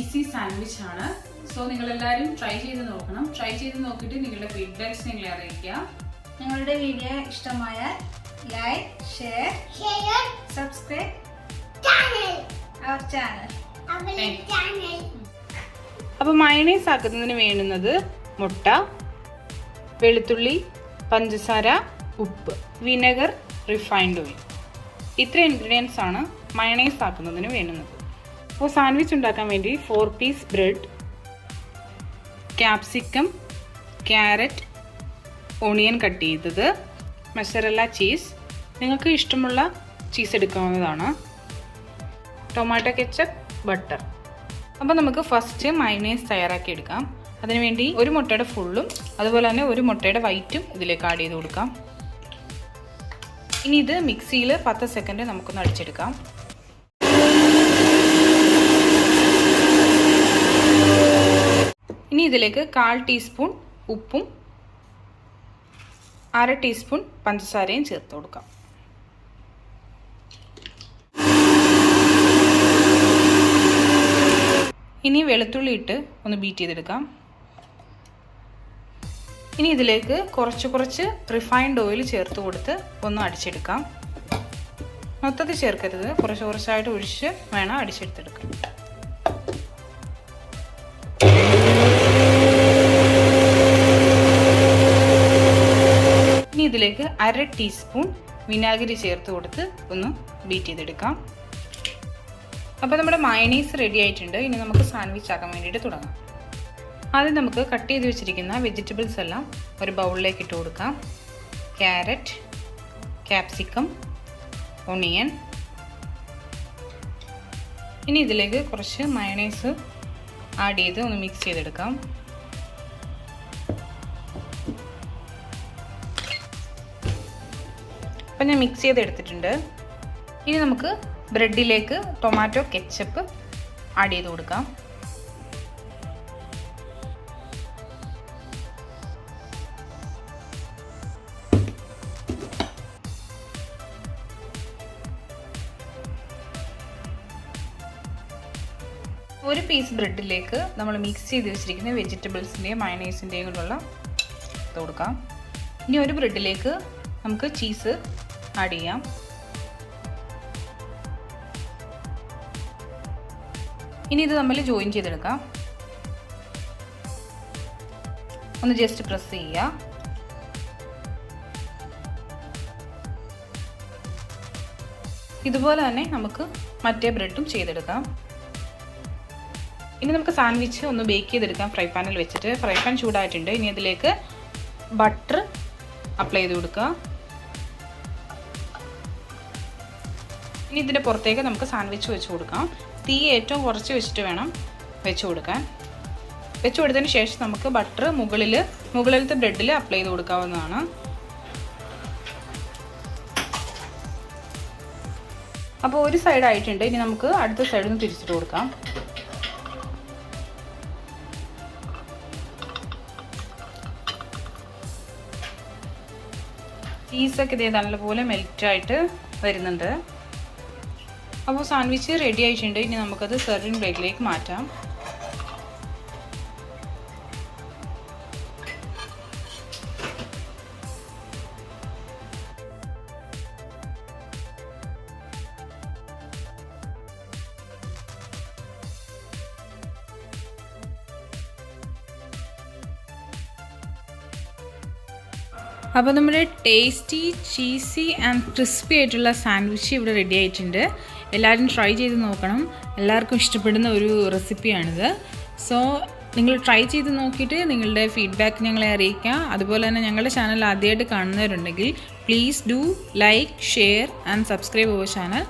cheesy sandwich ആണ്. So നിങ്ങൾ എല്ലാവരും ട്രൈ ചെയ്ത് നോക്കണം. ട്രൈ ചെയ്ത് നോക്കിയിട്ട് നിങ്ങളുടെ ഫീഡ്ബാക്ക്സ് ഞങ്ങളെ അറിയിക്കുക. ഞങ്ങളുടെ വീഡിയോ ഇഷ്ടമായാൽ like, share, subscribe our channel. അപ്പോൾ മയണൈസ് ആക്കുന്നതിന് വേണ്ടുന്നത് മുട്ട, വെളുത്തുള്ളി, പഞ്ചസാര, ഉപ്പ്, വിനെഗർ, റിഫൈൻഡ് ഓയിൽ. ഇത്ര ഇൻഗ്രീഡിയൻസ് ആണ് മയണൈസ് ആക്കുന്നതിന് വേണ്ടുന്നത്. അപ്പോൾ സാൻഡ്വിച്ച് ഉണ്ടാക്കാൻ വേണ്ടി 4 piece bread, capsicum, carrot, onion cut ചെയ്തത്, മൊസറല്ല ചീസ്, നിങ്ങൾക്ക് ഇഷ്ടമുള്ള ചീസ് എടുക്കാവുന്നതാണ്, ടൊമാറ്റോ കെച്ചപ്പ്, ബട്ടർ. അപ്പോൾ നമുക്ക് ഫസ്റ്റ് മയണൈസ് തയ്യാറാക്കി എടുക്കാം. അതിനുവേണ്ടി ഒരു മുട്ടയുടെ ഫുള്ളും അതുപോലെ തന്നെ ഒരു മുട്ടയുടെ വൈറ്റും ഇതിലേക്ക് ആഡ് ചെയ്ത് കൊടുക്കാം. ഇനി ഇത് മിക്സിയിൽ 10 സെക്കൻഡ് നമുക്കൊന്ന് അടിച്ചെടുക്കാം. ഇനി ഇതിലേക്ക് 1/4 ടീസ്പൂൺ ഉപ്പും 1/2 ടീസ്പൂൺ പഞ്ചസാരയും ചേർത്ത് കൊടുക്കാം. ഇനി വെളുത്തുള്ളി ഇട്ട് ഒന്ന് ബീറ്റ് ചെയ്തെടുക്കാം. ഇനി ഇതിലേക്ക് കുറച്ച് റിഫൈൻഡ് ഓയിൽ ചേർത്ത് കൊടുത്ത് ഒന്ന് അടിച്ചെടുക്കാം. മൊത്തത്തിൽ ചേർക്കരുത്, കുറച്ചായിട്ട് ഒഴിച്ച് വേണം അടിച്ചെടുത്തെടുക്കാൻ. ഇനി ഇതിലേക്ക് 1/2 ടീസ്പൂൺ വിനാഗിരി ചേർത്ത് കൊടുത്ത് ഒന്ന് ബീറ്റ് ചെയ്തെടുക്കാം. അപ്പോൾ നമ്മുടെ മയണൈസ് റെഡി ആയിട്ടുണ്ട്. ഇനി നമുക്ക് സാൻഡ്വിച്ച് ആക്കാൻ വേണ്ടിയിട്ട് തുടങ്ങാം. ആദ്യം നമുക്ക് കട്ട് ചെയ്ത് വെച്ചിരിക്കുന്ന വെജിറ്റബിൾസ് എല്ലാം ഒരു ബൗളിലേക്ക് ഇട്ട് കൊടുക്കാം. Carrot, capsicum, onion. ഇനി ഇതിലേക്ക് കുറച്ച് മയണൈസ് ആഡ് ചെയ്ത് ഒന്ന് മിക്സ് ചെയ്തെടുക്കാം. അപ്പം ഞാൻ മിക്സ് ചെയ്തെടുത്തിട്ടുണ്ട്. ഇനി നമുക്ക് ബ്രെഡിലേക്ക് ടൊമാറ്റോ കെച്ചപ്പ് ആഡ് ചെയ്ത് കൊടുക്കാം. ഒരു പീസ് ബ്രെഡിലേക്ക് നമ്മൾ മിക്സ് ചെയ്ത് വെച്ചിരിക്കുന്ന വെജിറ്റബിൾസിൻ്റെയും മയണൈസിൻ്റെയും കൂടെയുള്ള ഇത് കൊടുക്കാം. ഇനി ഒരു ബ്രെഡിലേക്ക് നമുക്ക് ചീസ് ആഡ് ചെയ്യാം. ഇനി ഇത് നമ്മൾ ജോയിൻ ചെയ്തെടുക്കാം. ഒന്ന് ജസ്റ്റ് പ്രസ് ചെയ്യുക. ഇതുപോലെ തന്നെ നമുക്ക് മറ്റേ ബ്രെഡും ചെയ്തെടുക്കാം. ഇനി നമുക്ക് സാൻഡ്വിച്ച് ഒന്ന് ബേക്ക് ചെയ്തെടുക്കാം ഫ്രൈ പാനിൽ വെച്ചിട്ട്. ഫ്രൈ പാൻ ചൂടായിട്ടുണ്ട്. ഇനി അതിലേക്ക് ബട്ടർ അപ്ലൈ ചെയ്ത് കൊടുക്കുക. ഇനി ഇതിൻ്റെ പുറത്തേക്ക് നമുക്ക് സാൻഡ്വിച്ച് വെച്ച് കൊടുക്കാം. തീ ഏറ്റവും കുറച്ച് വെച്ചിട്ട് വേണം വെച്ച് കൊടുക്കാൻ. വെച്ച് കൊടുത്തതിന് ശേഷം നമുക്ക് ബട്ടർ മുകളിലത്തെ ബ്രെഡിൽ അപ്ലൈ ചെയ്ത് കൊടുക്കാവുന്നതാണ്. അപ്പോൾ ഒരു സൈഡ് ആയിട്ടുണ്ട്. ഇനി നമുക്ക് അടുത്ത സൈഡിൽ നിന്ന് തിരിച്ചിട്ട് കൊടുക്കാം. ചീസൊക്കെ ഇതേ നല്ലപോലെ മെൽറ്റായിട്ട് വരുന്നുണ്ട്. അപ്പോൾ സാൻഡ്വിച്ച് റെഡി ആയിട്ടുണ്ട്. ഇനി നമുക്കത് സെർവിങ് പ്ലേറ്റിലേക്ക് മാറ്റാം. അപ്പോൾ നമ്മുടെ ടേസ്റ്റി, ചീസി ആൻഡ് ക്രിസ്പി ആയിട്ടുള്ള സാൻഡ്വിച്ച് ഇവിടെ റെഡി ആയിട്ടുണ്ട്. എല്ലാവരും ട്രൈ ചെയ്ത് നോക്കണം. എല്ലാവർക്കും ഇഷ്ടപ്പെടുന്ന ഒരു റെസിപ്പിയാണിത്. സോ നിങ്ങൾ ട്രൈ ചെയ്ത് നോക്കിയിട്ട് നിങ്ങളുടെ ഫീഡ്ബാക്ക് ഞങ്ങളെ അറിയിക്കുക. അതുപോലെ തന്നെ ഞങ്ങളുടെ ചാനൽ ആദ്യമായിട്ട് കാണുന്നവരുണ്ടെങ്കിൽ please do like, share and subscribe our channel.